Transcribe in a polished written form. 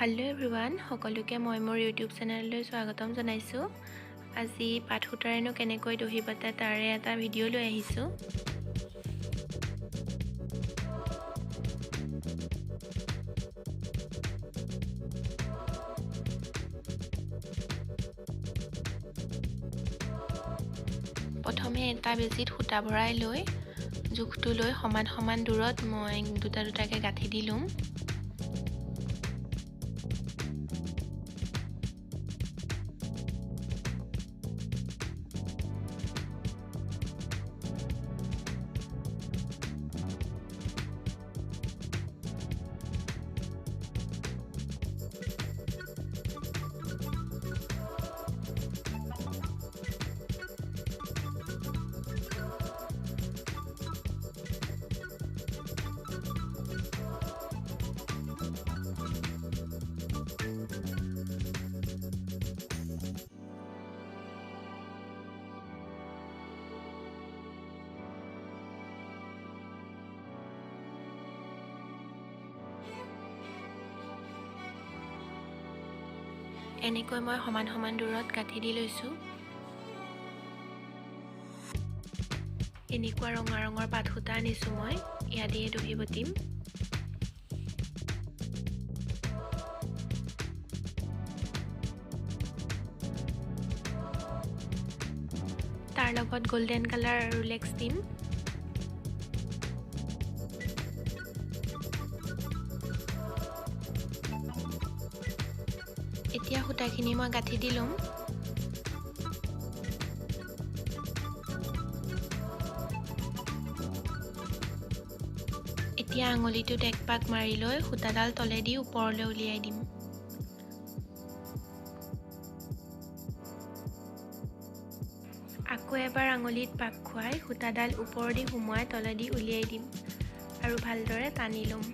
Hello everyone, সকলোকে মই মোৰ YouTube চেনেললৈ স্বাগতম জনাইছো। আজি পাট সূতাৰেনো কেনেকৈ দহি বাতে তাৰে এটা ভিডিঅ' লৈ আহিছো। প্ৰথমে এটা বেজিত সূতা ভৰাই লৈ জোখটো লৈ সমান দূৰত মই দুটাকে গাঁঠি দিলুম। এনেকৈ মই সমান দূৰত গাঁঠি দি লৈছো। এনেকুৱা ৰঙৰ পাট সূতা আনিছো মই, ইয়াতে দহি বটিম। তাৰ লগত গোল্ডেন কালাৰ ৰুলেক্স দিম। এতিয়া সূতাখিনি মই গাঁঠি দিলুম। এতিয়া আঙুলিটোত এক পাক মাৰি লৈ সূতাডাল তলেদি ওপৰলৈ উলিয়াই দিম। আকৌ এবাৰ আঙুলিত পাক খুৱাই সূতাডাল ওপৰেদি সুমুৱাই তলেদি উলিয়াই দিম আৰু ভালদৰে টানি লম।